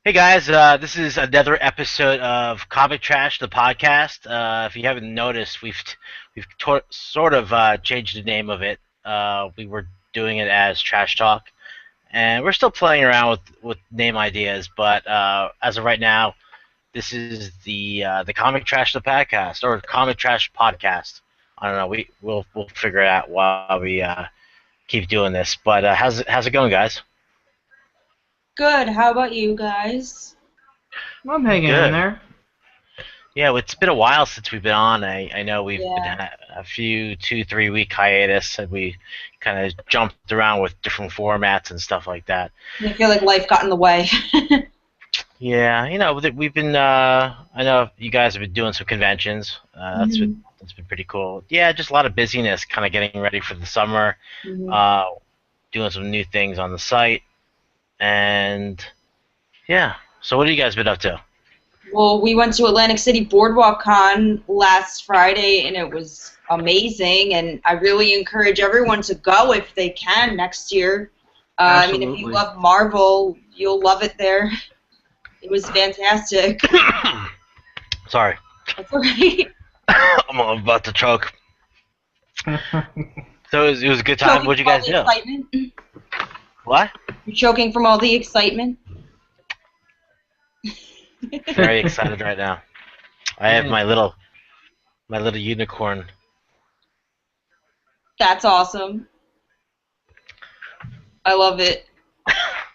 Hey guys, this is another episode of Comic Trash, the podcast. If you haven't noticed, we've sort of changed the name of it. We were doing it as Trash Talk, and we're still playing around with name ideas. But as of right now, this is the Comic Trash, the podcast, or Comic Trash podcast. I don't know. We'll figure it out while we keep doing this. But how's it going, guys? Good. How about you guys? I'm hanging in Good. there. Yeah, well, it's been a while since we've been on. I know we've been Yeah. a few 2-3 week hiatus, and we kind of jumped around with different formats and stuff like that. I feel like life got in the way. Yeah, we've been. I know you guys have been doing some conventions. Mhm. That's been pretty cool. Yeah, just a lot of busyness, kind of getting ready for the summer, Mhm. uh, doing some new things on the site, and yeah. So what have you guys been up to? Well, we went to Atlantic City Boardwalk Con last Friday, and it was amazing. And I really encourage everyone to go if they can next year. I mean, if you Absolutely. love Marvel, you'll love it there. It was fantastic. Sorry, That's all right. I'm about to choke. So it was a good time. Choking What'd you from all guys the do? excitement. What? You're choking from all the excitement. Very excited right now. I have Yeah. my little unicorn. That's awesome. I love it.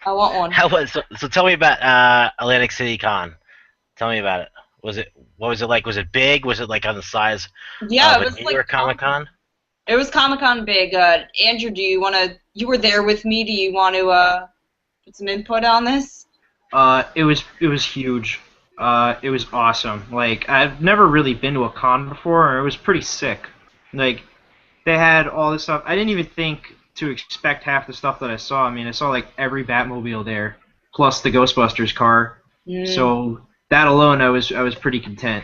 I want one. How was so? Tell me about Atlantic City Con. Tell me about it. What was it like? Was it big? Was it like on the size Yeah, of it a was New like York Comic Con? it was Comic-Con big. Andrew, do you want to? You were there with me. Do you want to put some input on this? It was huge. It was awesome. Like I've never really been to a con before, and it was pretty sick. Like they had all this stuff. I didn't even think to expect half the stuff that I saw. I mean, I saw like every Batmobile there, plus the Ghostbusters car. Mm, So that alone, I was pretty content.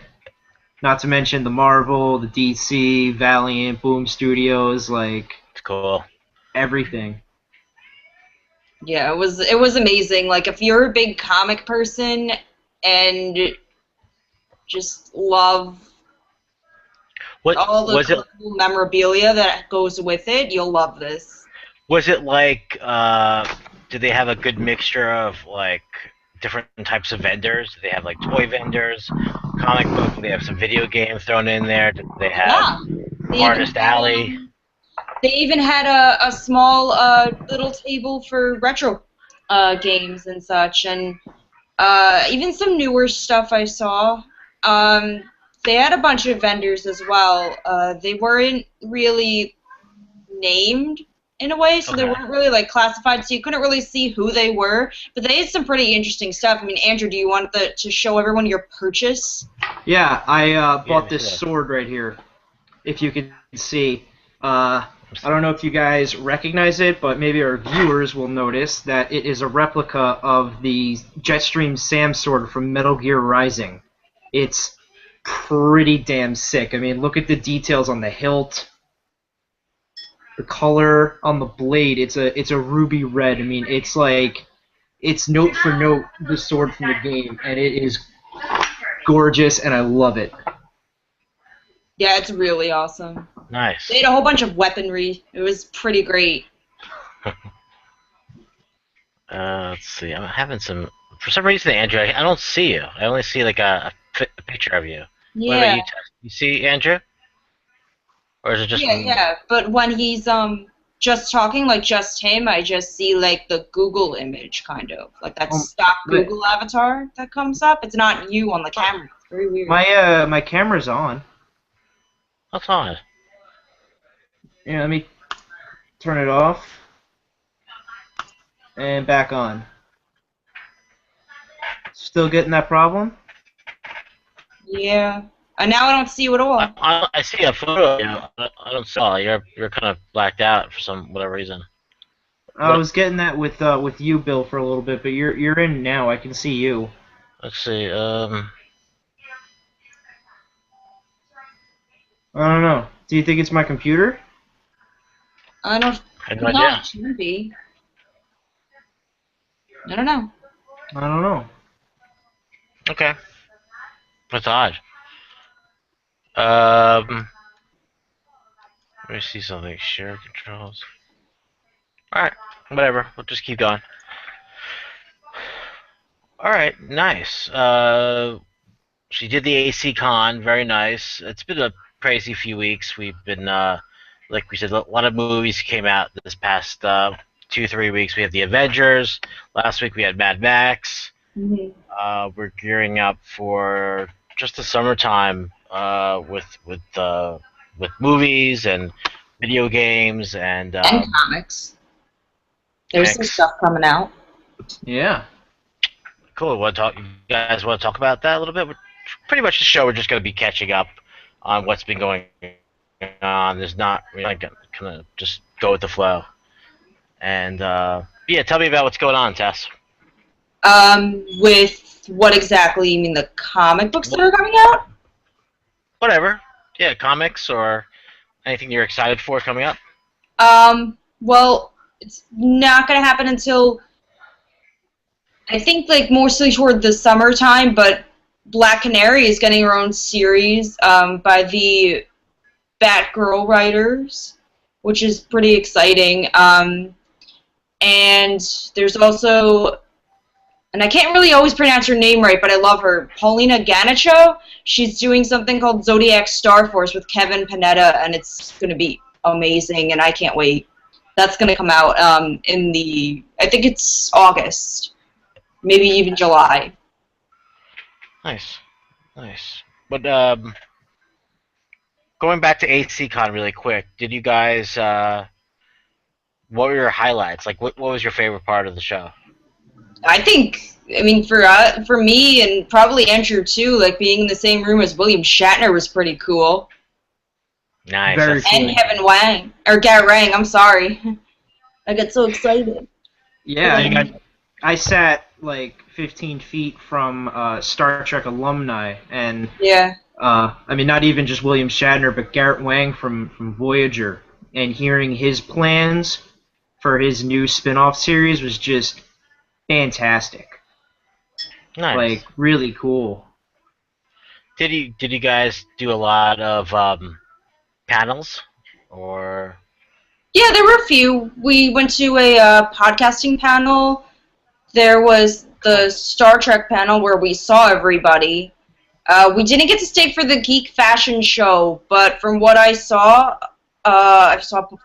Not to mention the Marvel, the DC, Valiant, Boom Studios, like It's cool. everything. yeah, it was amazing. Like if you're a big comic person and just love What all the was it? collectible memorabilia that goes with it, you'll love this. Was it like? Did they have a good mixture of like different types of vendors? Did they have like toy vendors, comic book? Did they have some video game thrown in there? Did they have Yeah, they even Artist had Alley? a small little table for retro games and such, and even some newer stuff I saw. Um, they had a bunch of vendors as well. They weren't really named in a way, so they Okay. weren't really like classified, so you couldn't really see who they were. But they had some pretty interesting stuff. I mean, Andrew, do you want to show everyone your purchase? Yeah, I Yeah, bought this sure. sword right here. If you can see, I don't know if you guys recognize it, but maybe our viewers will notice that it is a replica of the Jetstream Sam sword from Metal Gear Rising. It's pretty damn sick. I mean, look at the details on the hilt, the color on the blade. It's a ruby red. I mean, it's note for note the sword from the game, and it is gorgeous, and I love it. Yeah, it's really awesome. Nice. They had a whole bunch of weaponry. It was pretty great. Let's see. I'm having some. For some reason, Andrew, I don't see you. I only see like a picture of you. What about Yeah, you, Tess? You see Andrew, or is it just yeah, me? yeah. But when he's just talking, like just him, I just see like the Google image, kind of like that Um, stock but Google avatar that comes up. It's not you on the camera. It's very weird. my camera's on. What's on? Yeah, let me turn it off and back on. Still getting that problem? Yeah. And now I don't see you at all. I see a photo. Of you. I don't saw. You're kind of blacked out for some whatever reason. I What? was getting that with you, Bill, for a little bit, but you're in now. I can see you. Let's see. I don't know. Do you think it's my computer? I don't. I have no No, idea. it shouldn't be. I don't know. I don't know. Okay, that's odd. Um, let me see something. Share controls. All right, whatever. We'll just keep going. All right, nice. She did the AC Con, very nice. It's been a crazy few weeks. We've been, like we said, a lot of movies came out this past 2, 3 weeks. We had the Avengers. Last week we had Mad Max. Mhm. We're gearing up for just the summertime with movies and video games and And comics. There's some comics. stuff coming out. Yeah. Cool. You guys want to talk about that a little bit? Pretty much the show. We're just going to be catching up on what's been going on. There's not we're not gonna just go with the flow. And yeah, tell me about what's going on, Tess. With what exactly? You mean the comic books that are coming out? Whatever. Yeah, comics or anything you're excited for coming up. Well, it's not gonna happen until I think like mostly toward the summertime, but Black Canary is getting her own series by the Batgirl writers, which is pretty exciting. And there's also, and I can't really always pronounce her name right, but I love her, Paulina Ganicho. She's doing something called Zodiac Star Force with Kevin Panetta, and it's going to be amazing, and I can't wait. That's going to come out I think it's August, maybe even July. Nice, nice. But going back to ACCon really quick, did you guys? What were your highlights? Like, what was your favorite part of the show? I think, I mean, for me and probably Andrew too, like being in the same room as William Shatner was pretty cool. Nice. Very And cool. Kevin Wang, or Garrett Wang, I'm sorry. I get so excited. Yeah, I Yeah. mean, I sat like 15 feet from Star Trek alumni, and Yeah. I mean, not even just William Shatner, but Garrett Wang from Voyager, and hearing his plans for his new spin-off series was just fantastic. Nice. Like, really cool. Did you guys do a lot of panels or? Yeah, there were a few. We went to a podcasting panel. There was the Star Trek panel where we saw everybody. We didn't get to stay for the geek fashion show, but from what I saw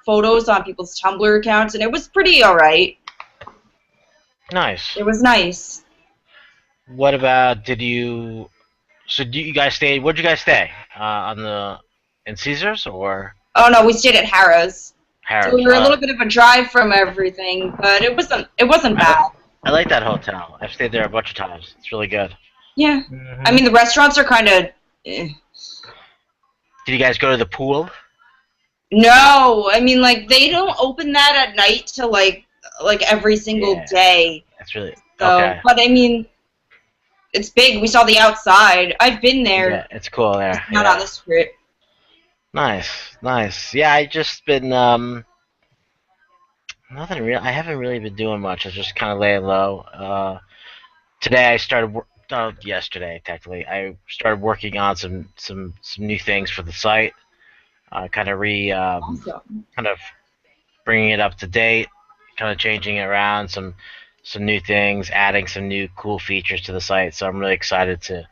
photos on people's Tumblr accounts, and it was pretty alright. Nice. It was nice. What about did you? So do you guys stay? Where'd you guys stay? On the in Caesars or Oh no, we stayed at Harrah's. So Harrods? we were a little bit of a drive from everything, but it wasn't bad. I like that hotel. I've stayed there a bunch of times. It's really good. Yeah. Mm-hmm. I mean, the restaurants are kind of. Did you guys go to the pool? No, I mean, like they don't open that at night till like every single Yeah. day. That's really So, okay. but I mean, it's big. We saw the outside. I've been there. Yeah, it's cool there. Just not Yeah. on the strip. Nice, nice. Yeah, I just been nothing real. I haven't really been doing much. I just kind of laying low. Today I started. Yesterday, technically, I started working on some new things for the site. Kind of Awesome. kind of bringing it up to date, kind of changing it around, some new things, adding some new cool features to the site. So I'm really excited to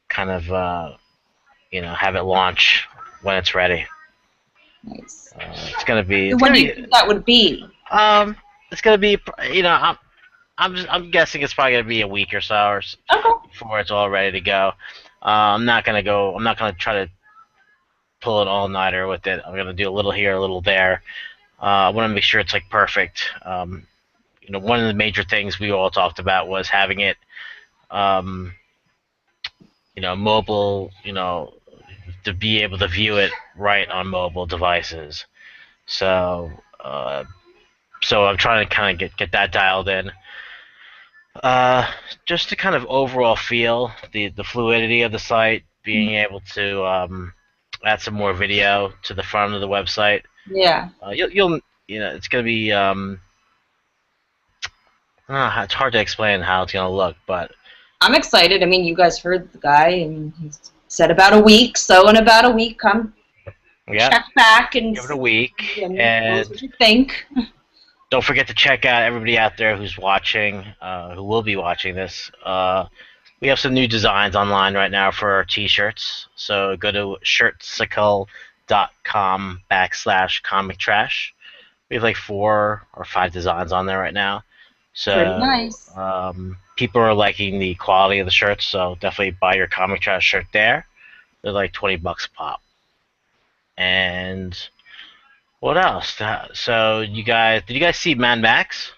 kind of have it launch when it's ready. Nice. It's gonna be. So when do you think that would be? It's gonna be. I'm guessing it's probably gonna be a week or so Okay. before it's all ready to go. I'm not gonna go. I'm not gonna try to pull an all-nighter with it. I'm gonna do a little here, a little there. I want to make sure it's like perfect. One of the major things we all talked about was having it, mobile. To be able to view it right on mobile devices. So, I'm trying to kind of get that dialed in. Just to kind of overall feel the fluidity of the site, being able to add some more video to the front of the website. Yeah. It's gonna be it's hard to explain how it's gonna look, but I'm excited. I mean, you guys heard the guy, and he said about a week. So in about a week, come Yeah, check back and give it a see week, and tell us and what you think. don't forget to check out everybody out there who's watching, who will be watching this. We have some new designs online right now for our t-shirts. So go to shirtsicle.com/comic trash. We have like 4 or 5 designs on there right now. Pretty So nice. people are liking the quality of the shirts. So definitely buy your comic trash shirt there. They're like $20 a pop. And what else? So you guys, did you guys see Mad Max?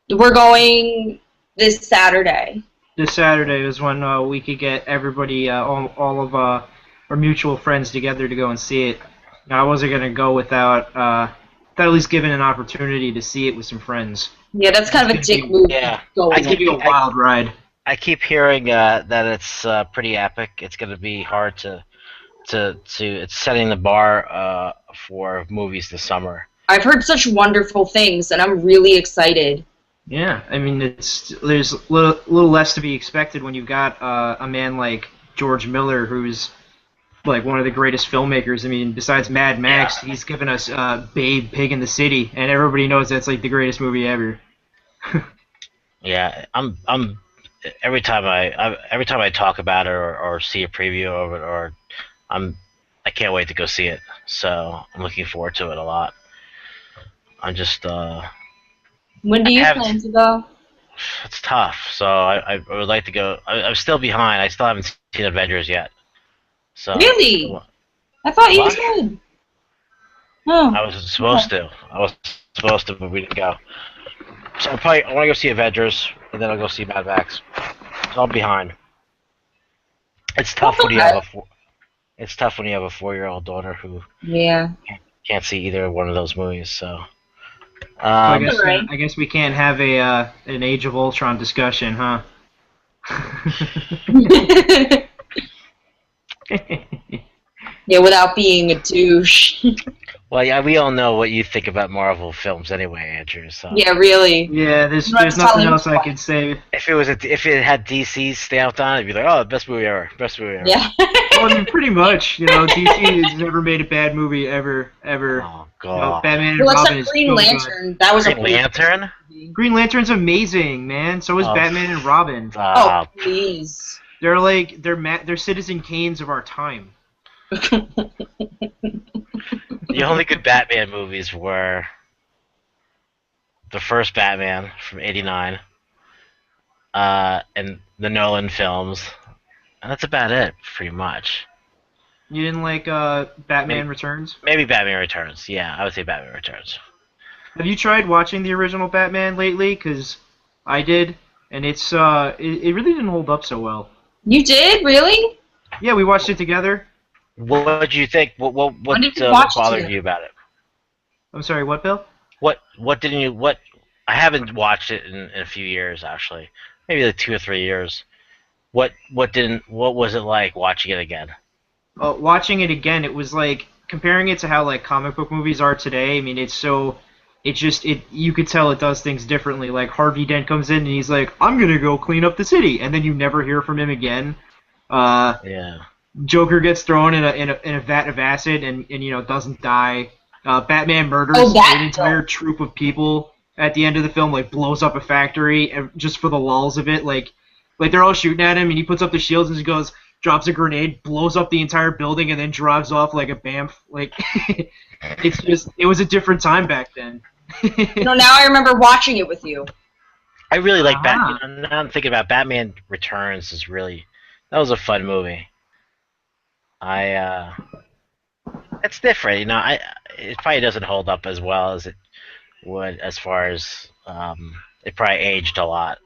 We're going this Saturday. This Saturday is when we could get everybody, all of our mutual friends together to go and see it. Now, I wasn't gonna go without at least giving an opportunity to see it with some friends. Yeah, that's kind of a It's dick gonna move. Yeah, Going. It's gonna be a wild ride. I keep hearing that it's pretty epic. It's going to be hard to it's setting the bar for movies this summer. I've heard such wonderful things, and I'm really excited. Yeah, I mean, there's a little less to be expected when you've got a man like George Miller, who's like one of the greatest filmmakers. I mean, besides Mad Max, he's given us Babe, Pig in the City, and everybody knows that's like the greatest movie ever. Yeah, I'm every time I talk about it or see a preview of it I can't wait to go see it. So I'm looking forward to it a lot. I'm just When do you plan to go? it's tough. So I would like to go. I'm still behind. I still haven't seen Avengers yet. So Really? I thought you What? did. Oh. I was supposed to. But we didn't go. So I want to go see Avengers, and then I'll go see Mad Max. So I'm behind. It's tough when you have it's tough when you have a 4-year-old daughter who Yeah. can't see either one of those movies. So I guess we can't have an Age of Ultron discussion, huh? Yeah, without being a douche. well, yeah, we all know what you think about Marvel films anyway, Andrew. So Yeah, really. Yeah, there's Let's nothing tell else him I what. could say. if it had DC stamped on it, it'd be like, oh, best movie ever, best movie ever. Yeah. Well, I mean, pretty much. DC has never made a bad movie ever. Oh You know, God. Batman and Well, Robin except is Green so Lantern. That was Green a Lantern. good. Green Lantern's amazing, man. So is Oh. Batman and Robin. Oh, please. They're like they're Citizen Kanes of our time. The only good Batman movies were the first Batman from '89, and the Nolan films, and that's about it, pretty much. You didn't like Batman Maybe. Returns? Maybe Batman Returns. Yeah, I would say Batman Returns. Have you tried watching the original Batman lately? Because I did, and it really didn't hold up so well. You did? Really? Yeah, we watched it together. What did you think? When did you watch it bothered together? you about it? I'm sorry, what, Bill? What didn't you? What I haven't watched it in a few years actually, maybe like 2 or 3 years. What was it like watching it again? Watching it again, it was like comparing it to how like comic book movies are today. I mean, you could tell it does things differently. Like Harvey Dent comes in and he's like, "I'm gonna go clean up the city," and then you never hear from him again. Yeah. Joker gets thrown in a vat of acid and doesn't die. Batman murders that an entire troop of people at the end of the film, like blows up a factory just for the lulls of it. Like they're all shooting at him and he puts up the shields and he goes, drops a grenade, blows up the entire building, and then drives off like a bamf. Like it was a different time back then. Now I remember watching it with you. I really like Batman. Now I'm thinking about Batman Returns that was a fun movie. It's different, it probably doesn't hold up as well as it would as far as it probably aged a lot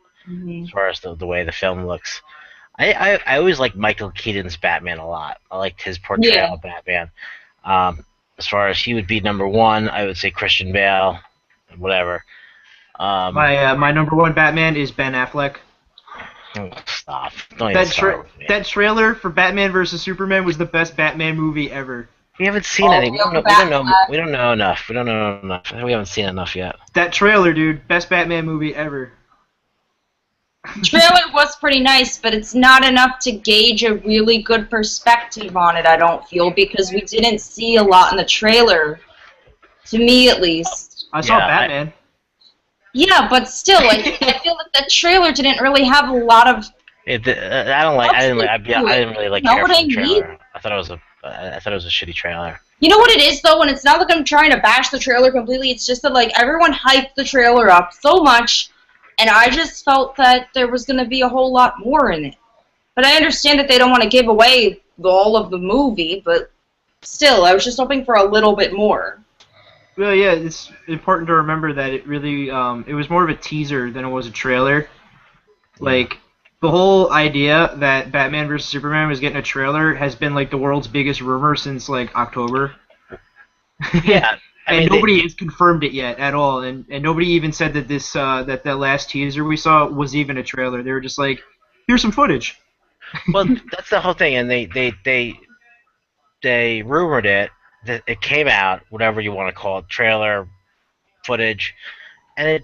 as far as the way the film looks. I always liked Michael Keaton's Batman a lot. I liked his portrayal of Batman. As far as he would be number one, I would say Christian Bale, whatever. My number one Batman is Ben Affleck. Stop! Don't even start with me. That trailer for Batman vs Superman was the best Batman movie ever. We haven't seen any. We don't know enough. We haven't seen enough yet. That trailer, dude, best Batman movie ever. Trailer was pretty nice, but it's not enough to gauge a really good perspective on it, I don't feel, because we didn't see a lot in the trailer. To me, at least. I saw Batman. Yeah, but still, I feel like the trailer didn't really have a lot of. I didn't really like care for the trailer. I thought it was a shitty trailer. You know what it is though, and it's not like I'm trying to bash the trailer completely. It's just that like everyone hyped the trailer up so much, and I just felt that there was going to be a whole lot more in it. But I understand that they don't want to give away all of the movie, but still, I was just hoping for a little bit more. Well, yeah, it's important to remember that it really it was more of a teaser than it was a trailer. Like, the whole idea that Batman vs. Superman was getting a trailer has been, like, the world's biggest rumor since, like, October. Yeah. And nobody has confirmed it yet at all, and nobody even said that this that last teaser we saw was even a trailer. They were just like, here's some footage. Well, that's the whole thing, and they rumored it. It came out, whatever you want to call it, trailer, footage, and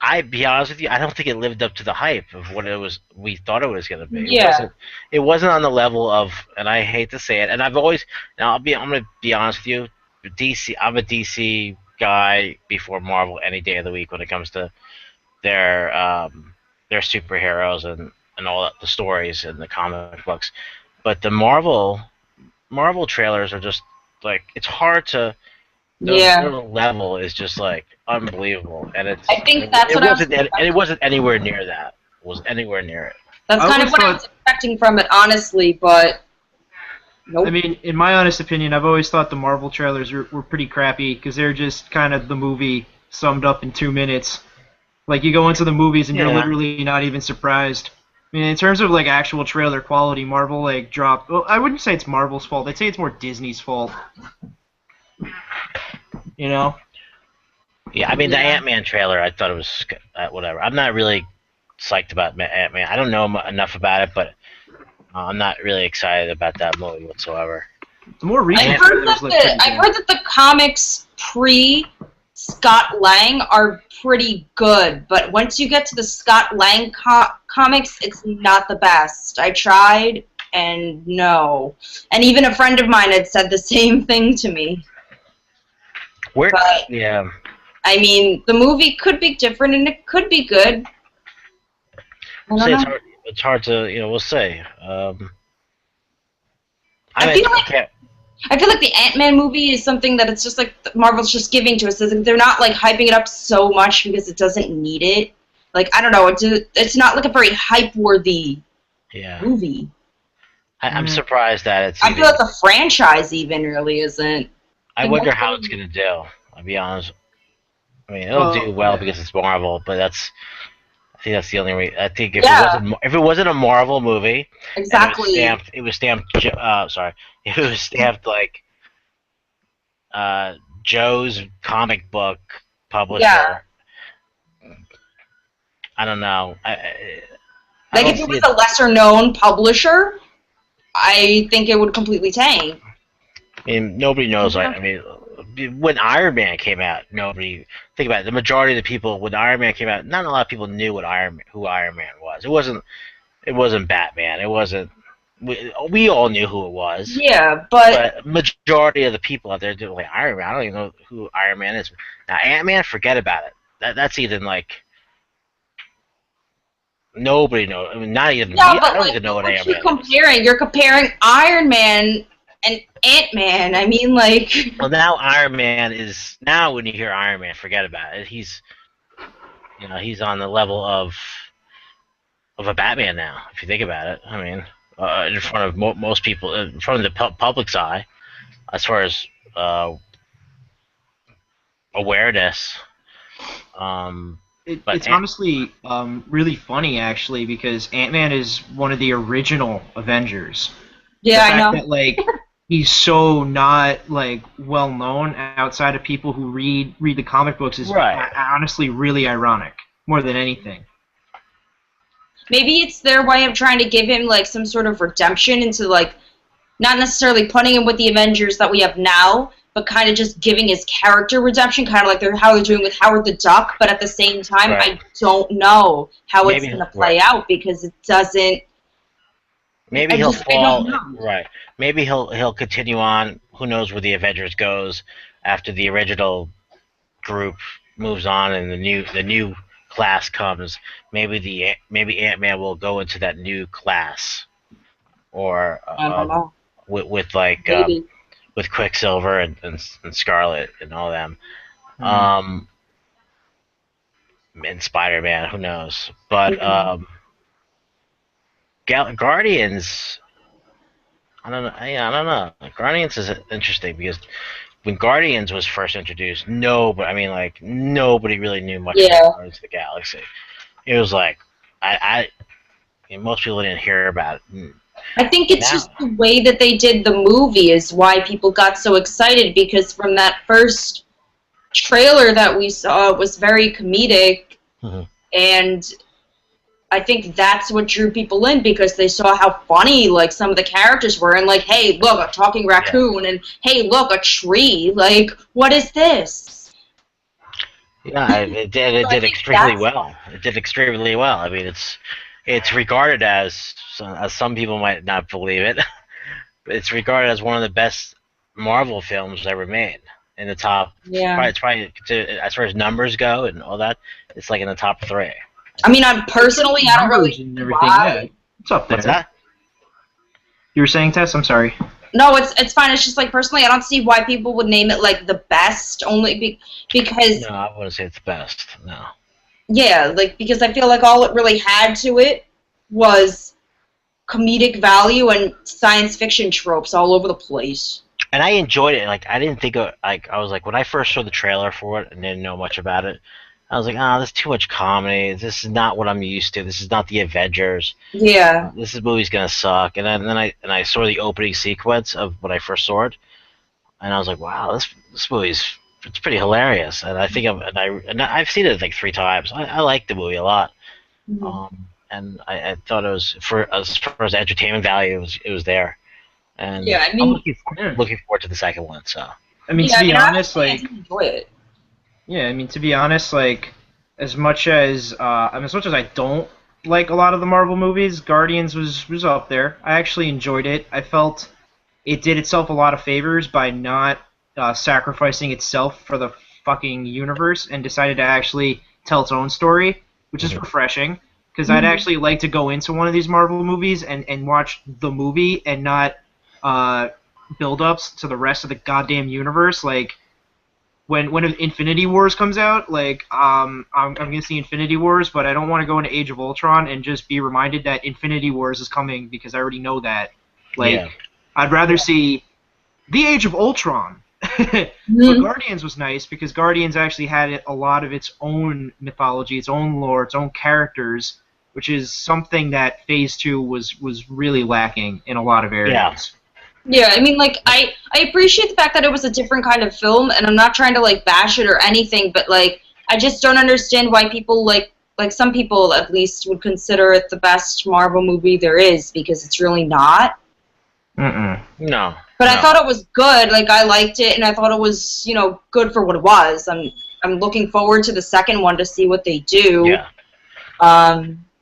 I'd be honest with you, I don't think it lived up to the hype of what we thought it was going to be. Yeah. It wasn't on the level of, and I hate to say it, and I'm going to be honest with you, I'm a DC guy before Marvel any day of the week when it comes to their superheroes and all that, the stories and the comic books. But the Marvel trailers are just like, it's hard to. The level is just like unbelievable, and I think that's what it wasn't anywhere near that. It was anywhere near it. That's kind of what I was expecting from it, honestly, but nope. I mean, in my honest opinion, I've always thought the Marvel trailers were pretty crappy because they're just kind of the movie summed up in 2 minutes. Like, you go into the movies and you're literally not even surprised. I mean, in terms of like actual trailer quality, Marvel like dropped. Well, I wouldn't say it's Marvel's fault. I'd say it's more Disney's fault. You know? Yeah, I mean, the Ant-Man trailer, I thought it was whatever. I'm not really psyched about Ant-Man. I don't know enough about it, but I'm not really excited about that movie whatsoever. The more recent I've heard that the comics pre-Scott Lang are pretty good, but once you get to the Scott Lang comics, it's not the best. I tried, and no. And even a friend of mine had said the same thing to me. Yeah. I mean, the movie could be different and it could be good. It's hard to, we'll say. I feel like the Ant-Man movie is something that it's just like Marvel's just giving to us. They're not like hyping it up so much because it doesn't need it. Like, I don't know, it's not like a very hype-worthy movie. I'm surprised that it's. I feel like the franchise even really isn't. I wonder how it's gonna do. I'll be honest. I mean, it'll do well because it's Marvel, but I think that's the only reason. I think if it wasn't a Marvel movie, exactly, it was stamped like Joe's comic book publisher. Yeah. I don't know. If it was a lesser known publisher, I think it would completely tank. I mean, nobody knows. I mean, when Iron Man came out, think about it. The majority of the people, when Iron Man came out, not a lot of people knew who Iron Man was. It wasn't Batman. It wasn't. We all knew who it was. Yeah, but majority of the people out there do like Iron Man. I don't even know who Iron Man is. Now Ant-Man, forget about it. That's even like. Nobody knows. I mean, not even me. I don't even know what Ant-Man is. You're comparing Iron Man and Ant-Man. I mean, like. Well, now Iron Man is when you hear Iron Man, forget about it. He's on the level of a Batman now. If you think about it, I mean, in front of most people, in front of the public's eye, as far as awareness. It's honestly really funny, actually, because Ant-Man is one of the original Avengers. Yeah, I know. That, like, he's so not like well known outside of people who read the comic books is honestly really ironic more than anything. Maybe it's their way of trying to give him like some sort of redemption into like not necessarily putting him with the Avengers that we have now, but kind of just giving his character redemption, kind of like how they're doing with Howard the Duck. But at the same time, Right. I don't know how it's Maybe going to play out because it doesn't. maybe I he'll just I don't fall know. right. Maybe he'll continue on. Who knows where the Avengers goes after the original group moves on and the new class comes. Maybe Ant-Man will go into that new class or I don't know. with like Maybe. with Quicksilver and Scarlet and all them. Hmm. And Spider-Man, who knows? But Yeah. Guardians, I don't know. I don't know. Guardians is interesting because when Guardians was first introduced, nobody really knew much about Yeah. Guardians of the Galaxy. It was like most people didn't hear about it. I think it's Now, just the way that they did the movie is why people got so excited because from that first trailer that we saw, it was very comedic, Mhm. and I think that's what drew people in because they saw how funny like some of the characters were, and like, hey, look, a talking raccoon, and hey, look, a tree. Like, what is this? yeah, it did. It So I did think extremely that's well. It did extremely well. I mean, it's regarded as some people might not believe it, but it's regarded as one of the best Marvel films ever made. In the top, yeah. it's probably as far as numbers go and all that, it's like in the top three. I mean, I'm personally, I don't Numbers really and see everything. Yeah, why. it's up there. What's that? You were saying, Tess? I'm sorry. No, it's fine. It's just like personally, I don't see why people would name it like the best. Because No, I wouldn't say it's the best. No. yeah, like because I feel like all it really had to it was comedic value and science fiction tropes all over the place. And I enjoyed it. Like I didn't think I was like when I first saw the trailer for it and didn't know much about it. I was like, oh, there's too much comedy. This is not what I'm used to. This is not the Avengers. Yeah. Movie's gonna suck. And then I saw the opening sequence of when I first saw it, and I was like, wow, this movie's it's pretty hilarious. And I think I've seen it like 3 times. I like the movie a lot. And I thought it was for as far as entertainment value, it was there. And Yeah, I I'm mean, looking forward to the second one. So I mean, yeah, to be honest, I like, did enjoy it. yeah, I mean, to be honest, like, as much as I don't like a lot of the Marvel movies, Guardians was up there. I actually enjoyed it. I felt it did itself a lot of favors by not sacrificing itself for the fucking universe and decided to actually tell its own story, which is refreshing. Because I'd actually like to go into one of these Marvel movies and watch the movie and not build-ups to the rest of the goddamn universe. Like, when Infinity Wars comes out, like, I'm gonna see Infinity Wars, but I don't want to go into Age of Ultron and just be reminded that Infinity Wars is coming because I already know that. Like, yeah, I'd rather see the Age of Ultron. But Mhm. Guardians was nice because Guardians actually had a lot of its own mythology, its own lore, its own characters, which is something that Phase 2 was really lacking in a lot of areas. Yeah, I mean, like, I appreciate the fact that it was a different kind of film, and I'm not trying to, like, bash it or anything, but, like, I just don't understand why people, like some people, at least, would consider it the best Marvel movie there is, because it's really not. Mm-mm. no, But I no. thought it was good, like, I liked it, and I thought it was, good for what it was. I'm looking forward to the second one to see what they do. Yeah,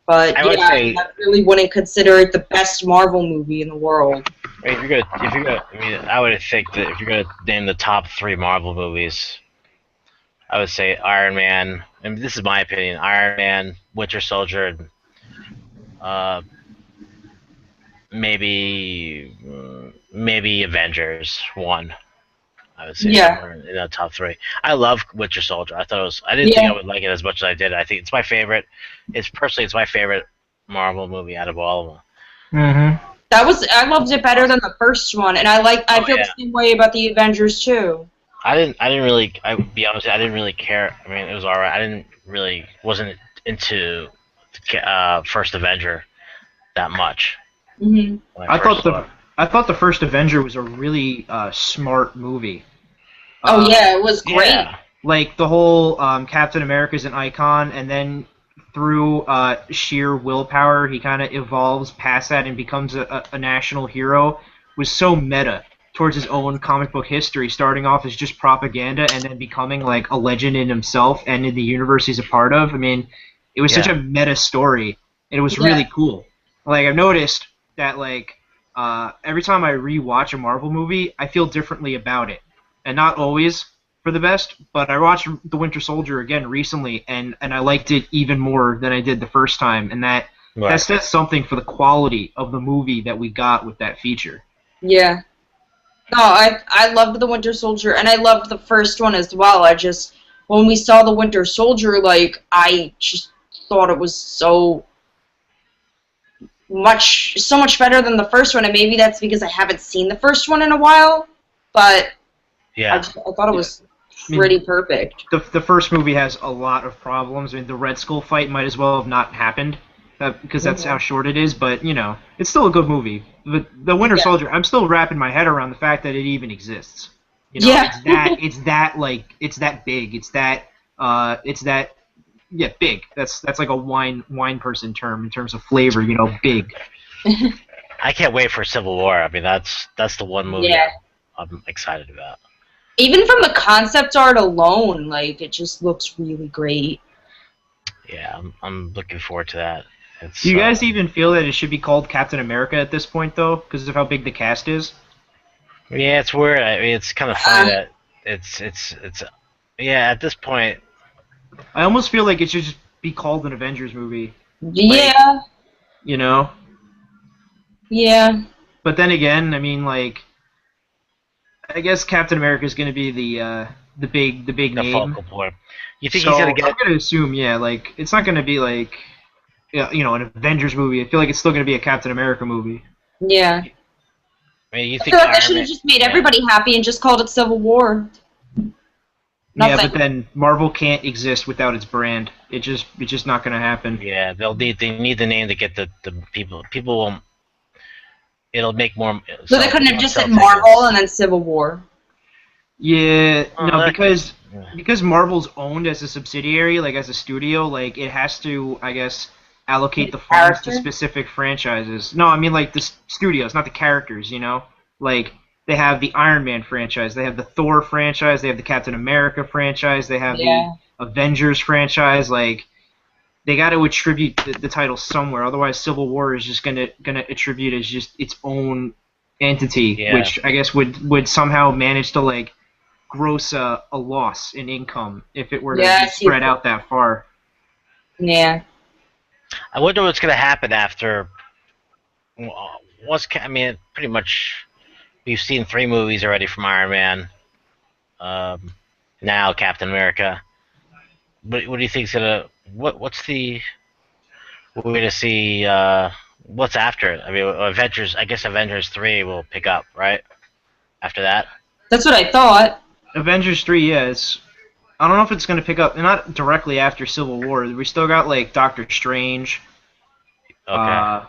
But, I would yeah, say I really wouldn't consider it the best Marvel movie in the world. if you're gonna, I mean, I would think that if you're gonna name the top 3 Marvel movies, I would say Iron Man. And this is my opinion: Iron Man, Winter Soldier, and uh, maybe Avengers 1. I would say Yeah. somewhere in the top 3. I love Winter Soldier. I thought it was. I didn't think I would like it as much as I did. I think it's my favorite. It's my favorite Marvel movie out of all of them. Mm-hmm. I loved it better than the first one, and I feel yeah. the same way about the Avengers too. I didn't really. I would be honest. I didn't really care. I mean, it was alright. Wasn't into first Avenger that much Hmm. when I first thought saw the I thought the first Avenger was a really smart movie. Oh yeah, it was great. Yeah, Like the whole Captain America's an icon, and then through sheer willpower, he kind of evolves past that and becomes a national hero. Was so meta. towards his own comic book history, starting off as just propaganda and then becoming like a legend in himself and in the universe he's a part of. I mean, it was such a meta story, and it was really cool. Like, I've noticed that, like, every time I rewatch a Marvel movie, I feel differently about it. And not always for the best, but I watched The Winter Soldier again recently, and I liked it even more than I did the first time, and that says something for the quality of the movie that we got with that feature. Yeah. No, I loved The Winter Soldier, and I loved the first one as well. When we saw The Winter Soldier, like, I just thought it was so much better than the first one, and maybe that's because I haven't seen the first one in a while, but I thought it was pretty perfect. The first movie has a lot of problems. I mean, the Red Skull fight might as well have not happened, because that's how short it is, but, you know, it's still a good movie. The Winter Soldier, I'm still wrapping my head around the fact that it even exists. You know, it's that big. It's that big. That's like a wine person term in terms of flavor, you know, big. I can't wait for Civil War. I mean, that's the one movie I'm excited about. Even from the concept art alone, like, it just looks really great. Yeah, I'm looking forward to that. Do you guys even feel that it should be called Captain America at this point, though, because of how big the cast is? Yeah, it's weird. I mean, it's kind of funny that it's at this point. I almost feel like it should just be called an Avengers movie. Yeah. Like, you know? Yeah. But then again, I mean, like, I guess Captain America is going to be the big name. Focal point. You think he's going to get? I'm going to assume, like, it's not going to be like, you know, an Avengers movie. I feel like it's still going to be a Captain America movie. Yeah. I mean, you think I feel like they should have just made everybody happy and just called it Civil War. Yeah, but then Marvel can't exist without its brand. It's just not going to happen. Yeah, they need the name to get the people. People won't. It'll make more. So they couldn't have just said Marvel and then Civil War. Yeah, no, because Marvel's owned as a subsidiary, like as a studio, like it has to, I guess, allocate the funds to specific franchises. No, I mean like the studios, not the characters. You know, like they have the Iron Man franchise, they have the Thor franchise, they have the Captain America franchise, they have the Avengers franchise. Like they got to attribute the title somewhere. Otherwise, Civil War is just gonna attribute as just its own entity, which I guess would somehow manage to like gross a loss in income if it were to be spread out that far. Yeah. I wonder what's going to happen after. I mean, pretty much, we've seen 3 movies already from Iron Man. Now Captain America. What do you think's gonna? What's the? We're gonna see. What's after it? I mean, Avengers. I guess Avengers 3 will pick up, right? After that. That's what I thought. Avengers 3, yes. I don't know if it's going to pick up, not directly after Civil War. We still got, like, Doctor Strange. Okay.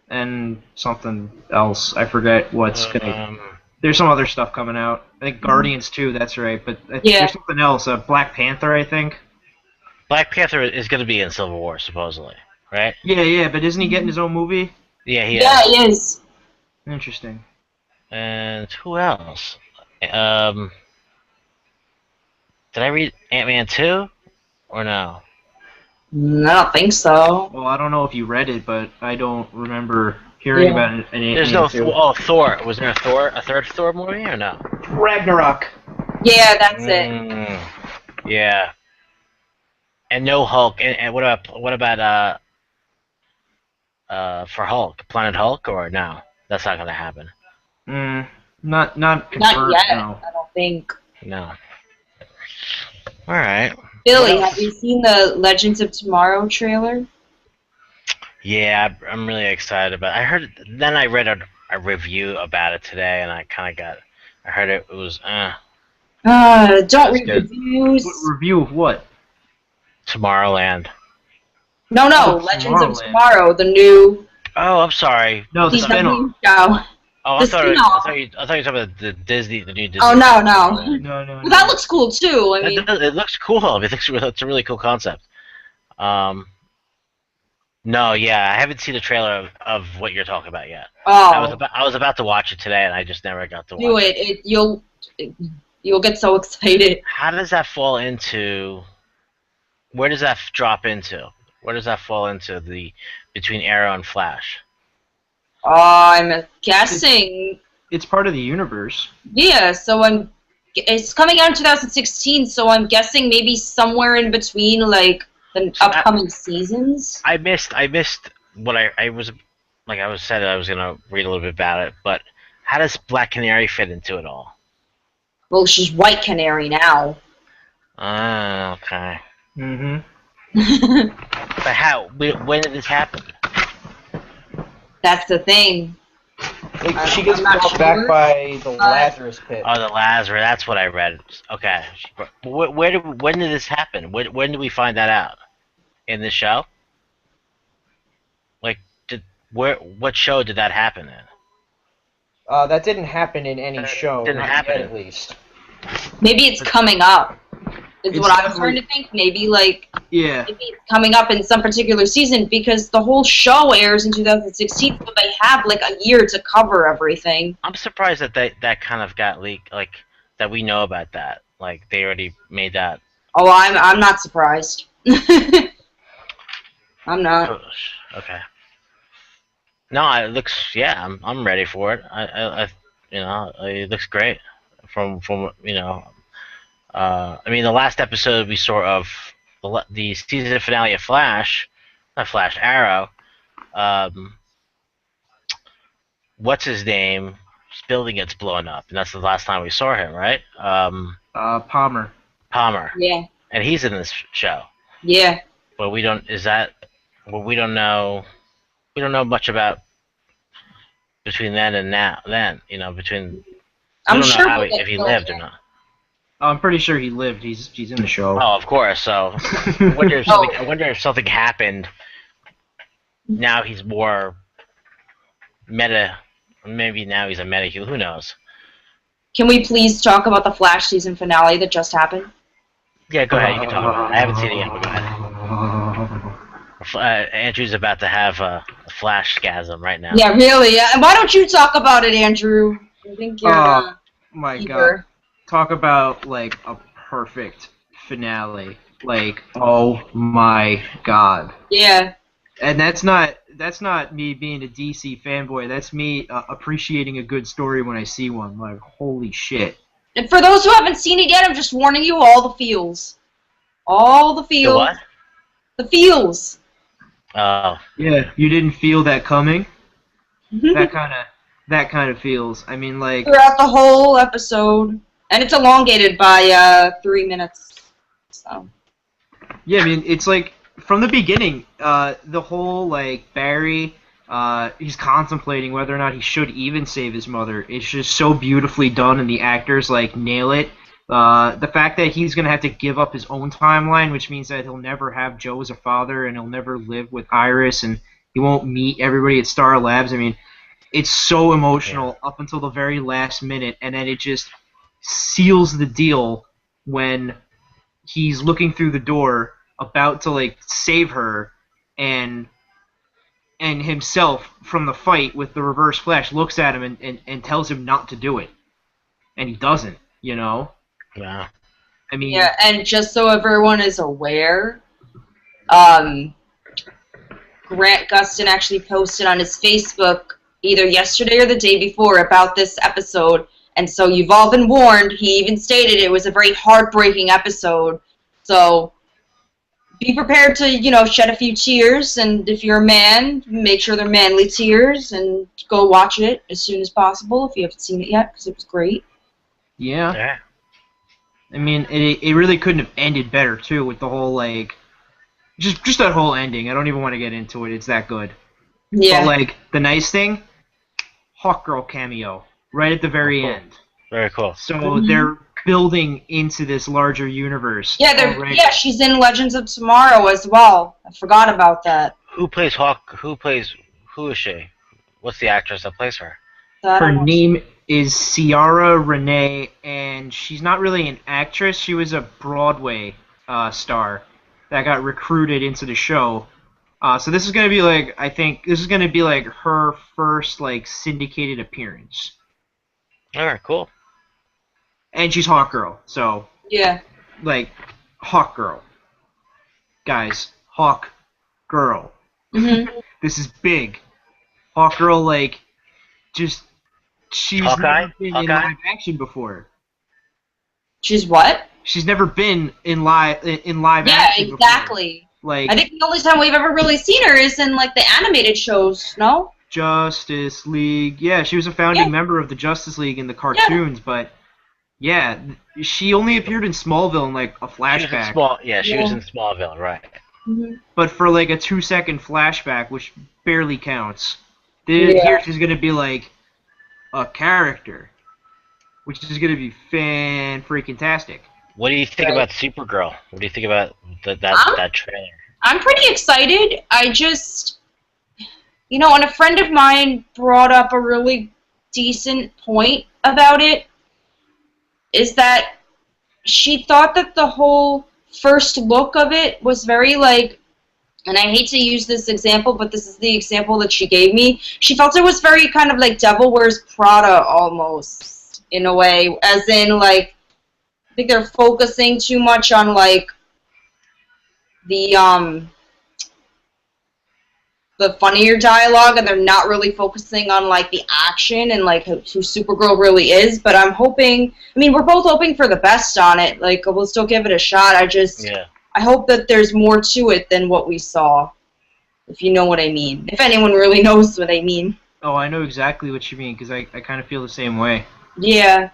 And something else. I forget what's going to... There's some other stuff coming out. I think Guardians 2, that's right. But there's something else. Black Panther, I think. Black Panther is going to be in Civil War, supposedly, right? Yeah, but isn't he getting his own movie? Yeah, he is. Yeah, he is. Interesting. And who else? Did I read Ant-Man 2? Or no? I don't think so. Well, I don't know if you read it, but I don't remember hearing about it. There's no... Thor. Was there a third Thor movie, or no? Ragnarok. Yeah, that's it. Yeah. And no Hulk. And what about for Hulk? Planet Hulk, or no? That's not going to happen. Not confirmed. Not yet, no. I don't think. No. All right. Billy, have you seen the Legends of Tomorrow trailer? Yeah, I'm really excited about it. I read a review about it today, and I heard it was, don't read reviews. Review of what? Tomorrowland. No, Legends of Tomorrow, the new... Oh, I'm sorry. No, the spin-off. Show. Oh, I thought you were talking about the new Disney. Oh, no. No. Well, that looks cool, too. I mean, it looks cool. I mean, it's a really cool concept. No, No, yeah, I haven't seen the trailer of what you're talking about yet. Oh, I was about to watch it today, and I just never got to do watch it. You'll get so excited. How does that fall into? Where does that drop into? Where does that fall into the between Arrow and Flash? I'm guessing. It's part of the universe. Yeah, it's coming out in 2016, so I'm guessing maybe somewhere in between, like, the upcoming seasons. I missed what I was like. I was said I was gonna read a little bit about it, but how does Black Canary fit into it all? Well, she's White Canary now. Ah, okay. Mm-hmm. But how? When did this happen? That's the thing. She gets I'm not brought back sure. by the Lazarus Pit. Oh, the Lazarus. That's what I read. Okay. When did this happen? When did we find that out? In the show? Like, what show did that happen in? That didn't happen in any show. Didn't not happen. yet, at least. Maybe it's coming up. Is It's what I was definitely- starting to think. Maybe Yeah. maybe it's coming up in some particular season because the whole show airs in 2016, so they have like a year to cover everything. I'm surprised that that kind of got leaked. Like that we know about that. Like they already made that. Oh, I'm not surprised. I'm not. Okay. No, it looks. Yeah, I'm ready for it. It looks great. From I mean, the last episode we saw of the season finale of Flash, not Flash, Arrow. What's his name? His building gets blown up, and that's the last time we saw him, right? Palmer. Palmer, Yeah. and he's in this show, Yeah. but we don't. Is that? Well, we don't know. We don't know much about between then and now. Then between. We I'm don't sure know how we'll get if he filled lived or in. not. I'm pretty sure he lived. He's in the show. Oh, of course. So I wonder if something happened. Now he's more meta. Maybe now he's a meta. Who knows? Can we please talk about the Flash season finale that just happened? Yeah, go ahead. You can talk about it. I haven't seen it yet, but go ahead. Andrew's about to have a flash scasm right now. Yeah, really. Why don't you talk about it, Andrew? I think you're Oh my eager. god. Talk about like a perfect finale. Like, oh my god. Yeah. And that's not me being a DC fanboy. That's me appreciating a good story when I see one. Like, holy shit. And for those who haven't seen it yet, I'm just warning you, all the feels. All the feels. The what? The feels. Oh, Yeah, you didn't feel that coming? that kind of feels. I mean, like, Throughout the whole episode. And it's elongated by 3 minutes. So. yeah, I mean, it's like from the beginning, the whole like Barry, he's contemplating whether or not he should even save his mother. It's just so beautifully done, and the actors like nail it. The fact that he's gonna have to give up his own timeline, which means that he'll never have Joe as a father, and he'll never live with Iris, and he won't meet everybody at Star Labs. I mean, it's so emotional up until the very last minute, and then it just seals the deal when he's looking through the door, about to like save her, and himself from the fight with the Reverse Flash looks at him and tells him not to do it, and he doesn't. yeah. I mean, Yeah, and just so everyone is aware, Grant Gustin actually posted on his Facebook either yesterday or the day before about this episode, and so you've all been warned. He even stated it was a very heartbreaking episode, so be prepared to, shed a few tears, and if you're a man, make sure they're manly tears, and go watch it as soon as possible if you haven't seen it yet, because it was great. yeah. Yeah. I mean, it really couldn't have ended better too, with the whole like, just that whole ending. I don't even want to get into it. It's that good. Yeah. But like the nice thing, Hawkgirl cameo right at the very cool. end. Very cool. So they're building into this larger universe. already. Yeah, she's in Legends of Tomorrow as well. I forgot about that. Who plays Hawk? Who is she? What's the actress that plays her? So I Her don't know. name is Ciara Renee, and she's not really an actress. She was a Broadway star that got recruited into the show. So this is gonna be like, I think this is gonna be like her first like syndicated appearance, All right, cool. and she's Hawk Girl. So Yeah. like Hawk Girl, guys, Hawk Girl. Mhm. This is big. Hawk Girl, like, just she's Hawkeye? never been in Hawkeye? live action before. She's what? She's never been in live Yeah, action exactly. before. Like I think the only time we've ever really seen her is in like the animated shows. No. Justice League. Yeah, she was a founding member of the Justice League in the cartoons, but yeah, she only appeared in Smallville in like a flashback. She was in Smallville, right? Mm-hmm. But for like a 2-second flashback, which barely counts. Here she's gonna be like a character, which is gonna be fan-freaking-tastic. What do you think about Supergirl? What do you think about that trailer? I'm pretty excited. I just, and a friend of mine brought up a really decent point about it, is that she thought that the whole first look of it was very like, and I hate to use this example, but this is the example that she gave me. She felt it was very kind of like Devil Wears Prada almost, in a way, as in like, I think they're focusing too much on like the funnier dialogue, and they're not really focusing on like the action and like who Supergirl really is. But I'm hoping, we're both hoping for the best on it. Like, we'll still give it a shot. I hope that there's more to it than what we saw, if you know what I mean. If anyone really knows what I mean. Oh, I know exactly what you mean, because I kind of feel the same way. Yeah.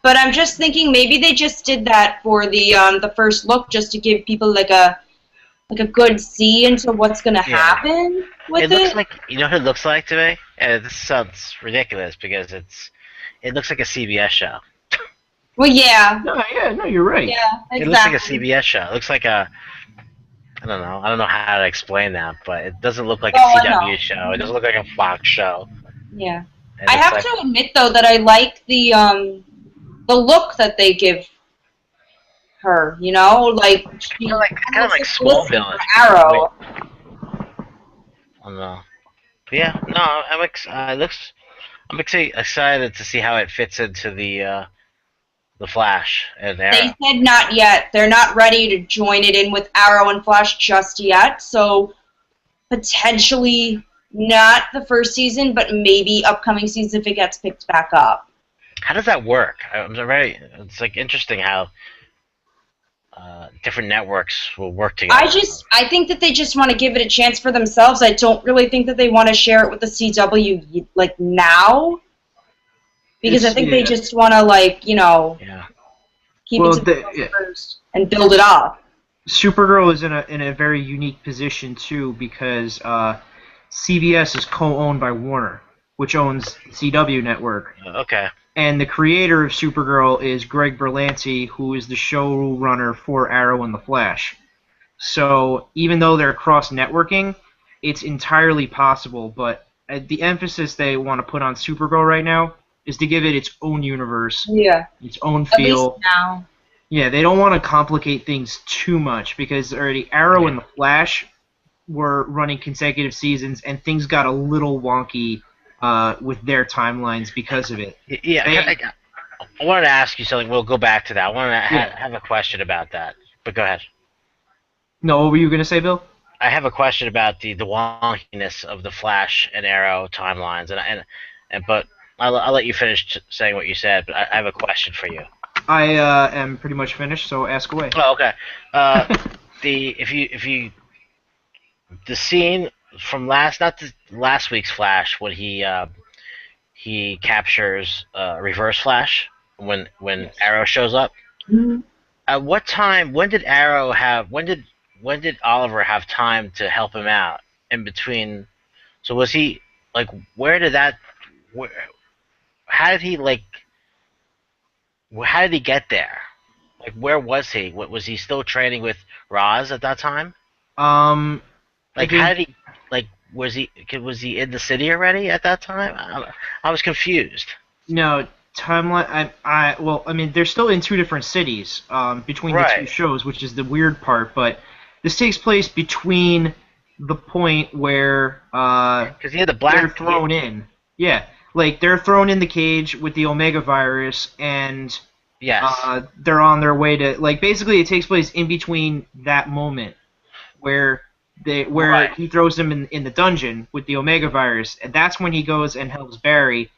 But I'm just thinking maybe they just did that for the first look, just to give people like a good see into what's gonna happen with it. It looks like, you know what it looks like to me? And this sounds ridiculous because it looks like a CBS show. Well, yeah. No, you're right. Yeah, exactly. It looks like a CBS show. It looks like I don't know how to explain that, but it doesn't look like a CW show. It doesn't look like a Fox show. Yeah. I have to admit though that I like the look that they give her, like kind of like Smallville. Arrow. I don't know. But yeah, no, I'm excited to see how it fits into the Flash and Arrow. They said not yet. They're not ready to join it in with Arrow and Flash just yet, so potentially not the first season, but maybe upcoming season if it gets picked back up. How does that work? It's like interesting how different networks will work together. I think that they just want to give it a chance for themselves. I don't really think that they want to share it with the CW like now. Because I think they just want to, keep it to themselves first and build it up. Supergirl is in a very unique position, too, because CBS is co-owned by Warner, which owns CW Network. Okay. And the creator of Supergirl is Greg Berlanti, who is the showrunner for Arrow and The Flash. So even though they're cross-networking, it's entirely possible, but the emphasis they want to put on Supergirl right now is to give it its own universe, its own feel. At least now. Yeah, they don't want to complicate things too much because already Arrow and The Flash were running consecutive seasons, and things got a little wonky with their timelines because of it. Yeah, I wanted to ask you something. We'll go back to that. I wanted to have a question about that, but go ahead. No, what were you going to say, Bill? I have a question about the wonkiness of the Flash and Arrow timelines, but I'll let you finish saying what you said, but I have a question for you. I am pretty much finished, so ask away. Oh, okay. The scene from not last week's Flash when he captures Reverse Flash when Arrow shows up. Mm-hmm. At what time? When did Arrow have? When did Oliver have time to help him out in between? So was he like? Where did that? How did he How did he get there? Like, where was he? Was he still training with Roz at that time? How did he? Was he in the city already at that time? I was confused. No timeline. They're still in two different cities between the two shows, which is the weird part. But this takes place between the point where Because he had the they're black. thrown in. Yeah, like they're thrown in the cage with the Omega virus, and Yes. they're on their way to like basically it takes place in between that moment where Right. he throws them in the dungeon with the Omega virus, and that's when he goes and helps Barry.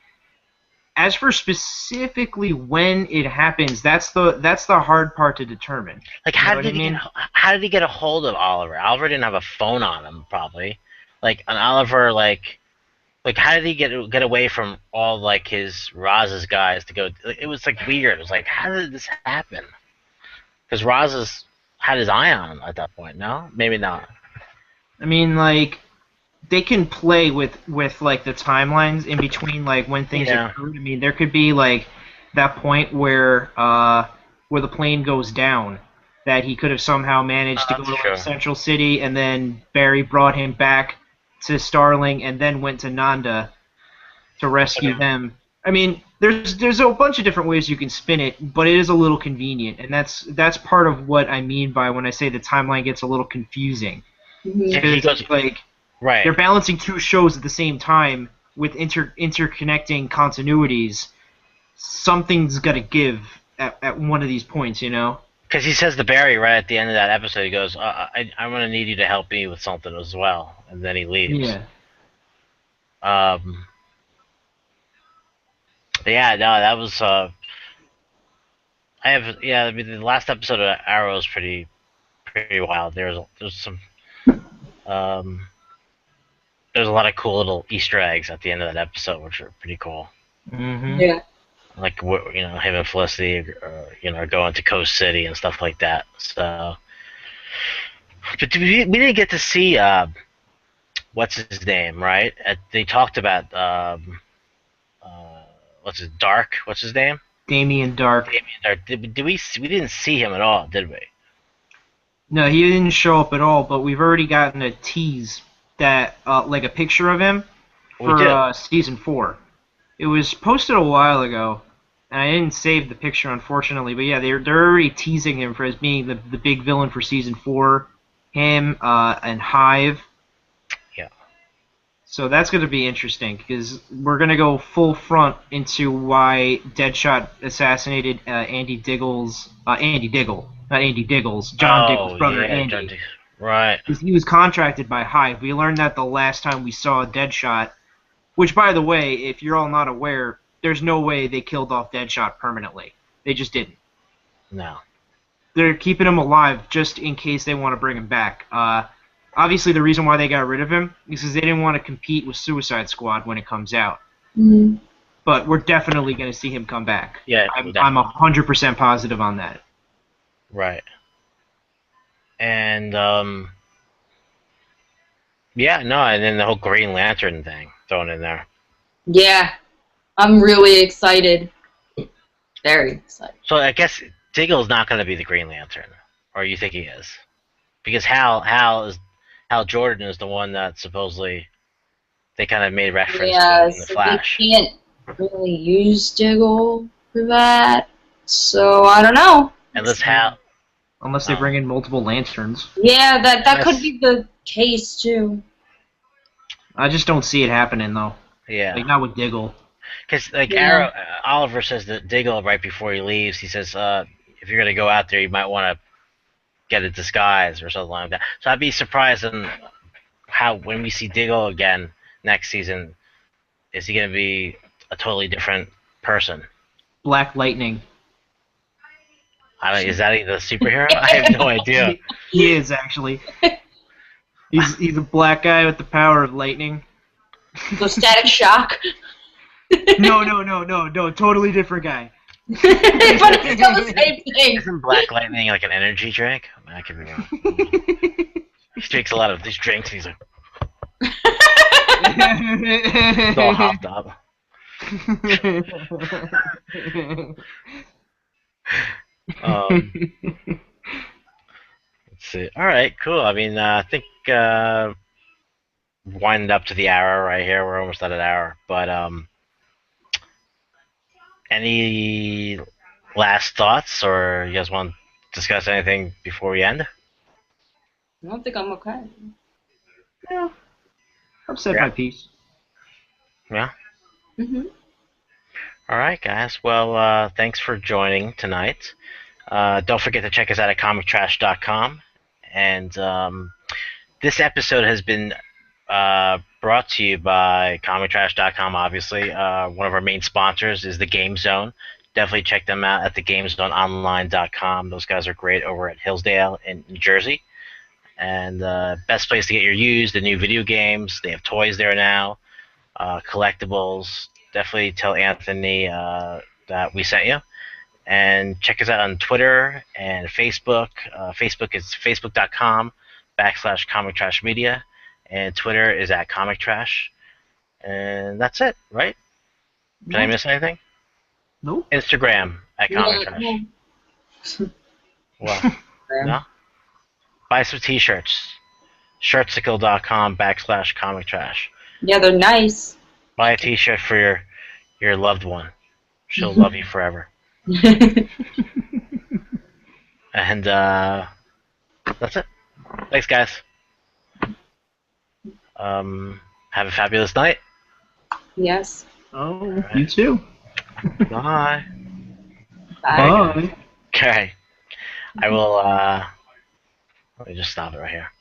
As for specifically when it happens, that's the hard part to determine. Like, You know what I mean? how did he get a hold of Oliver? Oliver didn't have a phone on him, probably. Like, an Oliver, like how did he get away from all like his Roz's guys to go? It was like weird. It was like, how did this happen? Because Roz's had his eye on him at that point. No, maybe not. I mean, like they can play with like the timelines in between like when things Yeah. occurred. I mean, there could be like that point where the plane goes down that he could have somehow managed to go That's to true. like Central City, and then Barry brought him back to Starling, and then went to Nanda to rescue them. I mean, there's a bunch of different ways you can spin it, but it is a little convenient, and that's part of what I mean by when I say the timeline gets a little confusing. Yeah, he Because goes like right. they're balancing two shows at the same time with interconnecting continuities. Something's got to give at one of these points, you know? Because he says to Barry right at the end of that episode, he goes, I'm going to need you to help me with something as well. And then he leaves. Yeah. Yeah, no, that was, I mean, the last episode of Arrow is pretty wild. There's some, um, there's a lot of cool little Easter eggs at the end of that episode, which are pretty cool. Mm-hmm. Yeah. Like, him and Felicity, are going to Coast City and stuff like that. So, but we didn't get to see, what's his name, right? They talked about, Dark? What's his name? Damien Dark. Damien Dark. We didn't see him at all, did we? No, he didn't show up at all, but we've already gotten a tease that, like a picture of him We did. for season 4. It was posted a while ago, and I didn't save the picture, unfortunately. But yeah, they're already teasing him for as being the big villain for season 4. Him and Hive. Yeah. So that's going to be interesting because we're going to go full front into why Deadshot assassinated Andy Diggle, not Andy Diggle's, John Diggle's brother, yeah, Andy. Right. Because he was contracted by Hive. We learned that the last time we saw Deadshot, which, by the way, if you're all not aware, there's no way they killed off Deadshot permanently. They just didn't. No. They're keeping him alive just in case they want to bring him back. Obviously, the reason why they got rid of him is because they didn't want to compete with Suicide Squad when it comes out. Mm-hmm. But we're definitely going to see him come back. Yeah. I'm 100% positive on that. Right. And yeah, no, and then the whole Green Lantern thing thrown in there. Yeah. I'm really excited. Very excited. So I guess Diggle's not going to be the Green Lantern, or you think he is? Because Hal Jordan is the one that supposedly they kind of made reference to in the So Flash. they can't really use Diggle for that. So I don't know. Unless Hal. Unless they bring in multiple lanterns. Yeah, that could be the case too. I just don't see it happening, though. Yeah. Like, not with Diggle. Because like Yeah. Oliver says to Diggle right before he leaves, he says, if you're gonna go out there, you might want to get a disguise or something like that. So I'd be surprised in how when we see Diggle again next season, is he gonna be a totally different person? Black Lightning. Is that the superhero? I have no idea. He is, actually. He's a black guy with the power of lightning. So Static Shock. No, totally different guy. But it's still the same thing. Isn't Black Lightning like an energy drink? I could be wrong. He drinks a lot of these drinks. And he's like all hopped up. Let's see. All right, cool. I mean, I think winding up to the hour right here. We're almost at an hour. But any last thoughts, or you guys want to discuss anything before we end? I don't think I'm okay. Yeah, I've said Yeah. my piece. Yeah. Hmm. All right, guys. Well, thanks for joining tonight. Don't forget to check us out at comictrash.com. And this episode has been brought to you by comictrash.com, obviously. One of our main sponsors is the Game Zone. Definitely check them out at thegamezoneonline.com. Those guys are great over at Hillsdale in New Jersey. And best place to get your used and new video games. They have toys there now, collectibles. Definitely tell Anthony that we sent you. And check us out on Twitter and Facebook. Facebook is facebook.com/Comic Trash Media, and Twitter is at Comic Trash. And that's it, right? Did I miss anything? Nope. Instagram at Comic Yeah, Trash. yeah. Well, no? Buy some t-shirts. Shirtsicle.com/Comic Trash. Yeah, they're nice. Buy a t-shirt for your loved one. She'll love you forever. And that's it. Thanks, guys. Have a fabulous night. Yes. Oh, you too. Bye. Bye. Bye. Okay. I will, let me just stop it right here.